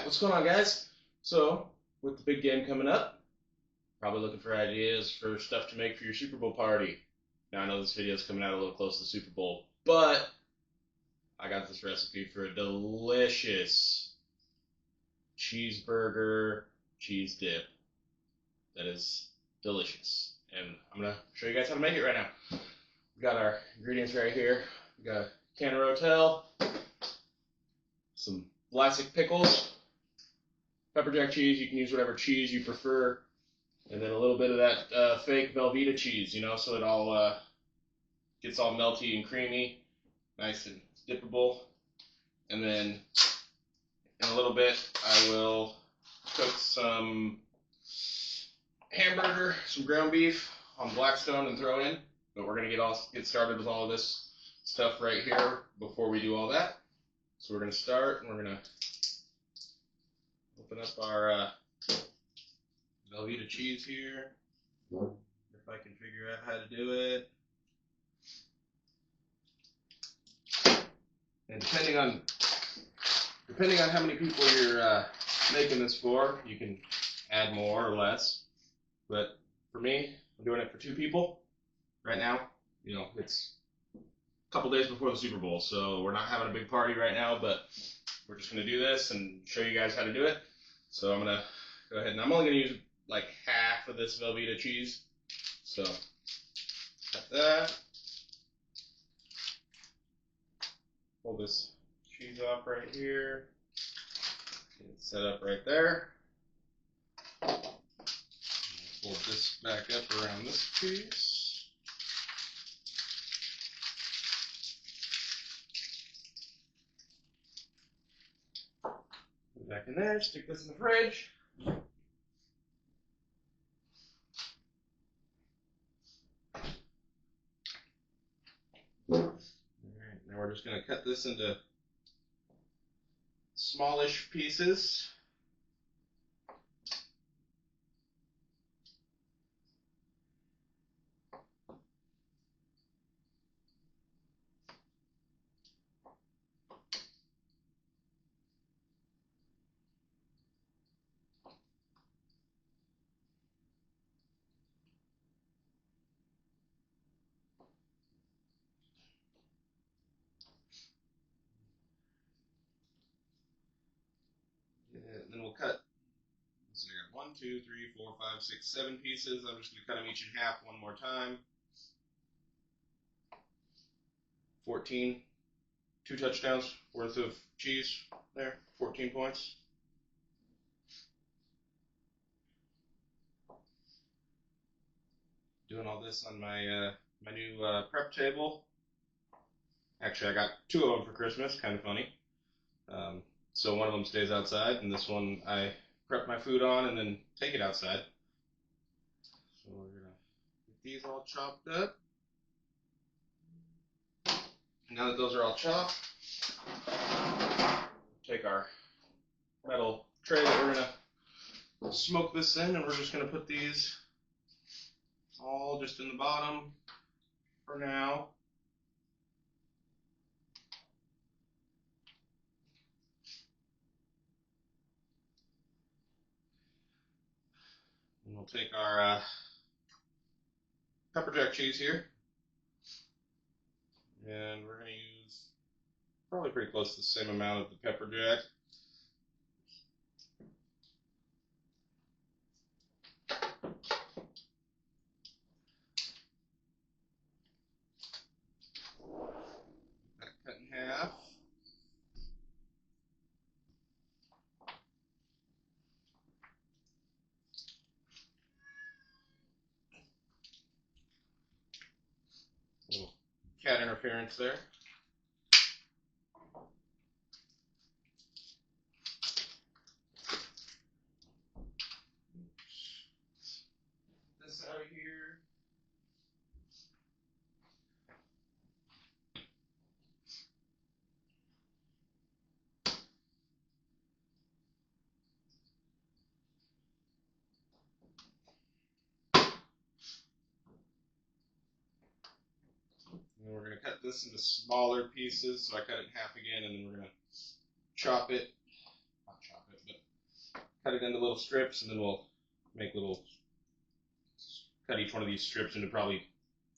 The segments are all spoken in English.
what's going on, guys? So, with the big game coming up, probably looking for ideas for stuff to make for your Super Bowl party. Now, I know this video is coming out a little close to the Super Bowl, but I got this recipe for a delicious cheeseburger cheese dip that is delicious. And I'm going to show you guys how to make it right now. We got our ingredients right here. We got a can of Rotel, some Vlasic pickles, pepper jack cheese. You can use whatever cheese you prefer, and then a little bit of that fake Velveeta cheese, you know, so it all gets all melty and creamy, nice and dippable. And then in a little bit, I will cook some hamburger, some ground beef on Blackstone and throw in. But we're gonna get started with all of this stuff right here before we do all that. So we're gonna start, and we're gonna open up our Velveeta cheese here. If I can figure out how to do it. And depending on how many people you're making this for, you can add more or less. But for me, I'm doing it for 2 people right now. You know, it's a couple days before the Super Bowl, so we're not having a big party right now, but we're just going to do this and show you guys how to do it. So I'm going to go ahead, and I'm only going to use like half of this Velveeta cheese. So cut that. Pull this cheese off right here. Get it set up right there. Pull this back up around this piece. Put it back in there. Stick this in the fridge. Alright, now we're just going to cut this into smallish pieces. And then we'll cut. So I got 1, 2, 3, 4, 5, 6, 7 pieces. I'm just going to cut them each in half one more time. 14, 2 touchdowns worth of cheese there. 14 points. Doing all this on my my new prep table. Actually, I got 2 of them for Christmas. Kind of funny. So one of them stays outside, and this one I prep my food on and then take it outside. So we're gonna get these all chopped up. Now that those are all chopped, take our metal tray that we're gonna smoke this in, and we're just gonna put these all just in the bottom for now. And we'll take our pepper jack cheese here, and we're going to use probably pretty close to the same amount of the pepper jack. That cut in half. Little cat interference there. This out of here. And we're going to cut this into smaller pieces, so I cut it in half again, and then we're going to chop it, not chop it, but cut it into little strips, and then we'll make little, cut each one of these strips into probably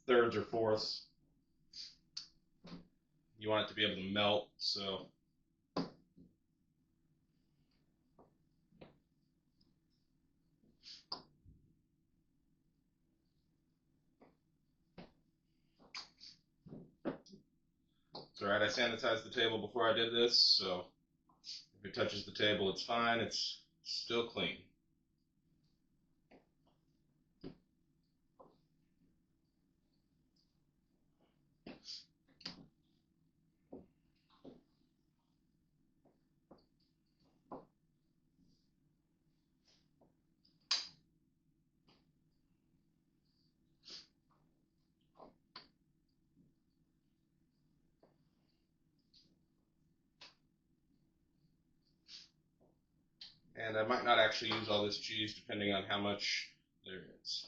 thirds or fourths. You want it to be able to melt, so it's alright. I sanitized the table before I did this, so if it touches the table, it's fine. It's still clean. And I might not actually use all this cheese depending on how much there is.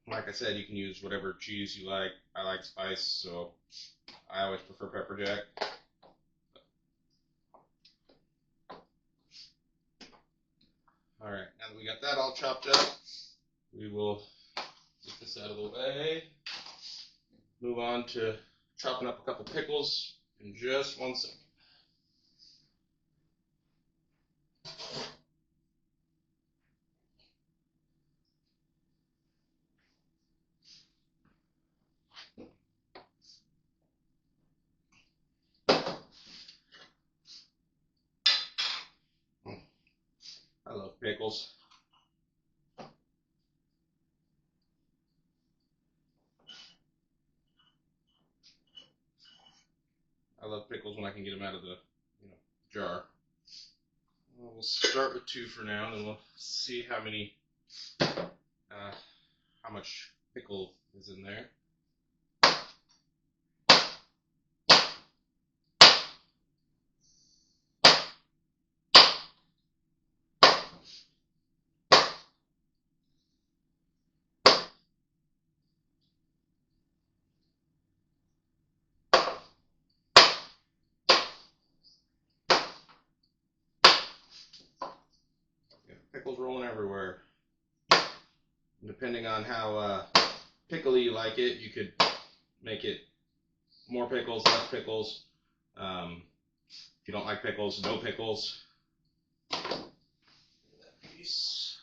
Like I said, you can use whatever cheese you like. I like spice, so I always prefer pepper jack. Alright, now that we got that all chopped up, we will get this out of the way. Move on to chopping up a couple pickles in just 1 second. I love pickles. I love pickles when I can get them out of the jar. We'll start with 2 for now, and then we'll see how much pickle is in there. Pickles rolling everywhere. And depending on how pickly you like it, you could make it more pickles, less pickles. If you don't like pickles, no pickles. That piece.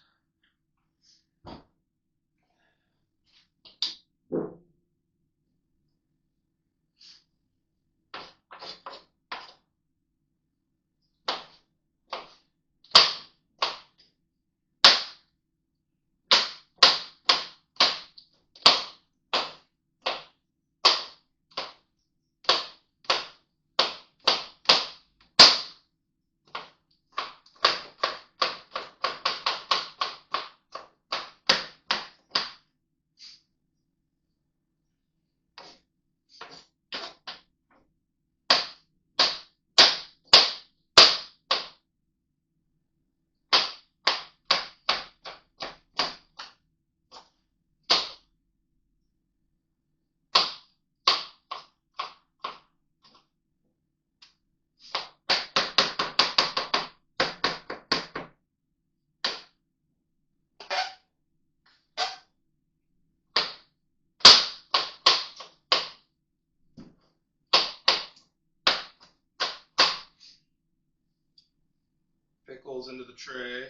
Pickles into the tray.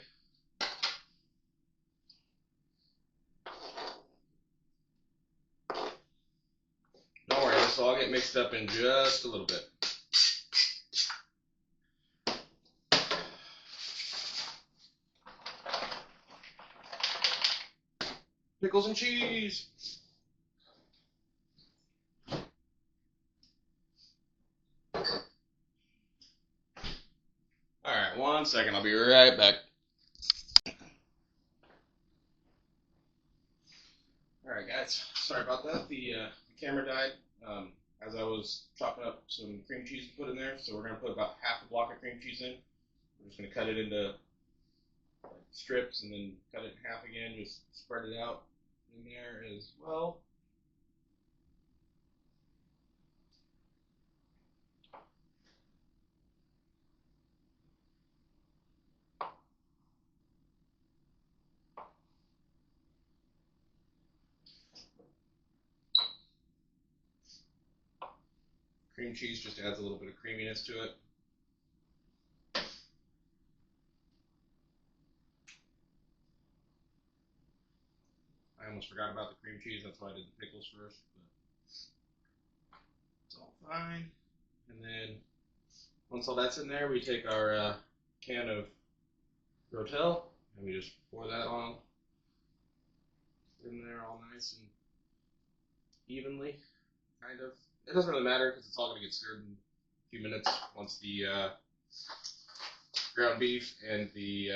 Don't worry, this will all get mixed up in just a little bit. Pickles and cheese. 1 second. I'll be right back. Alright guys, sorry about that. The camera died as I was chopping up some cream cheese to put in there. So we're going to put about half a block of cream cheese in. We're just going to cut it into strips and then cut it in half again. Just spread it out in there as well. Cream cheese just adds a little bit of creaminess to it. I almost forgot about the cream cheese, that's why I did the pickles first, but it's all fine. And then once all that's in there, we take our can of Rotel and we just pour that on in there all nice and evenly, kind of. It doesn't really matter because it's all going to get stirred in a few minutes once the ground beef and the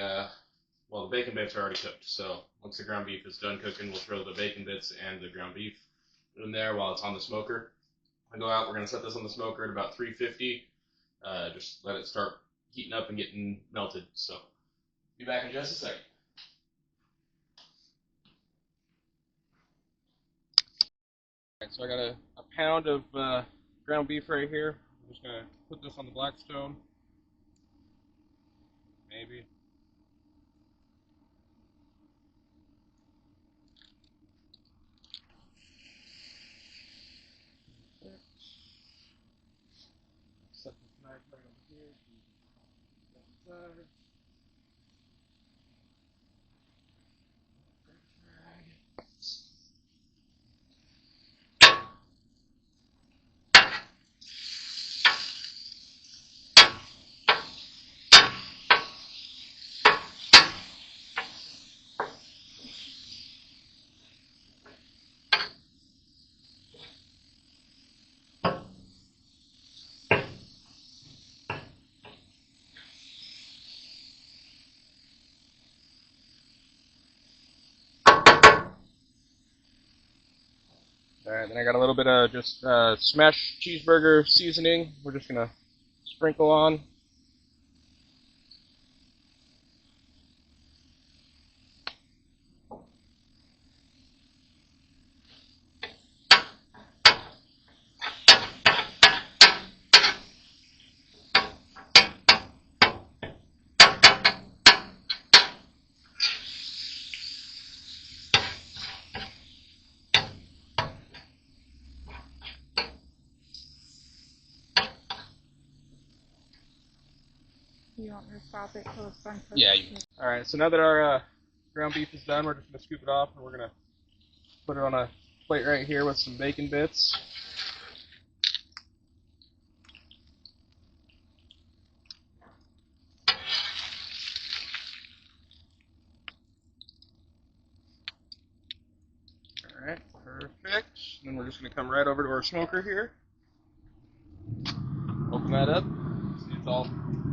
bacon bits are already cooked. So once the ground beef is done cooking, we'll throw the bacon bits and the ground beef in there while it's on the smoker. I go out, we're going to set this on the smoker at about 350. Just let it start heating up and getting melted. So be back in just a second. Alright, so I got a pound of ground beef right here. I'm just going to put this on the Blackstone. Maybe. Set this knife right over here. Alright, then I got a little bit of just smashed cheeseburger seasoning. We're just going to sprinkle on. You want me to stop it till it's done cooking? Yeah. Alright, so now that our ground beef is done, we're just going to scoop it off and we're going to put it on a plate right here with some bacon bits. Alright, perfect. And then we're just going to come right over to our smoker here. Open that up. See, it's all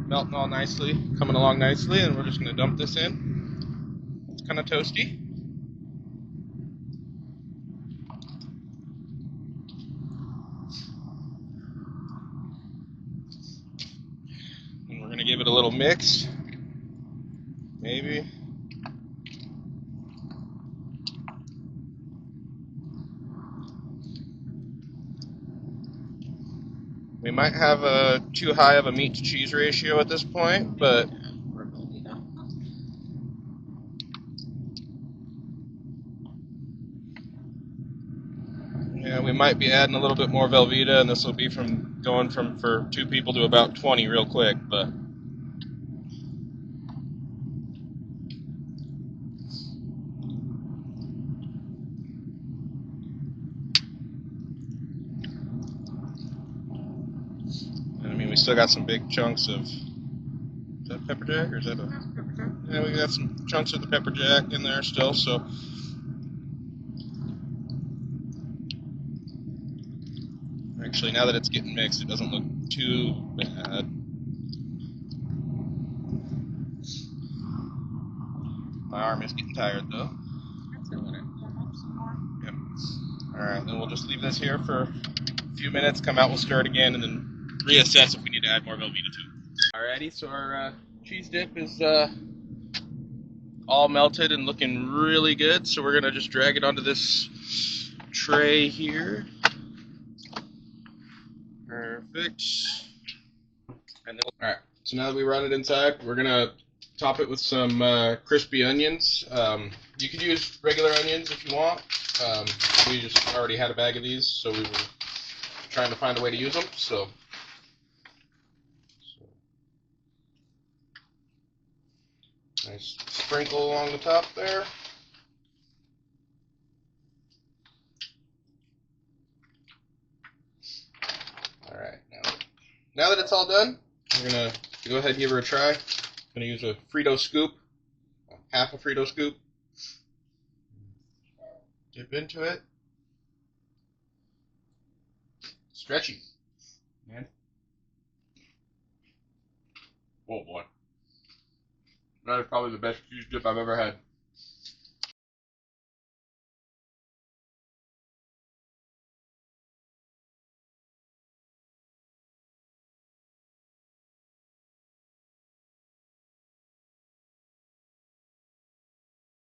melting all nicely, coming along nicely, and we're just going to dump this in. It's kind of toasty. And we're going to give it a little mix. Maybe. We might have a too high of a meat to cheese ratio at this point, but yeah, we might be adding a little bit more Velveeta, and this will be from going from for 2 people to about 20 real quick, but I mean, we still got some big chunks of, is that pepper jack, or is that a, yeah, we got some chunks of the pepper jack in there still, so actually now that it's getting mixed, it doesn't look too bad. My arm is getting tired though. That's a little almost more. Yep. Alright, then we'll just leave this here for a few minutes, come out, we'll stir it again, and then reassess if we need to add more Velveeta to it. Alrighty, so our cheese dip is all melted and looking really good, so we're gonna just drag it onto this tray here. Perfect. And then, alright, so now that we run it inside, we're gonna top it with some crispy onions. You could use regular onions if you want. We just already had a bag of these, so we were trying to find a way to use them. So nice sprinkle along the top there. Alright, now that it's all done, we're gonna go ahead and give her a try. I'm gonna use a Frito scoop, half a Frito scoop. Dip into it. Stretchy, man. Oh boy. That is probably the best cheese dip I've ever had.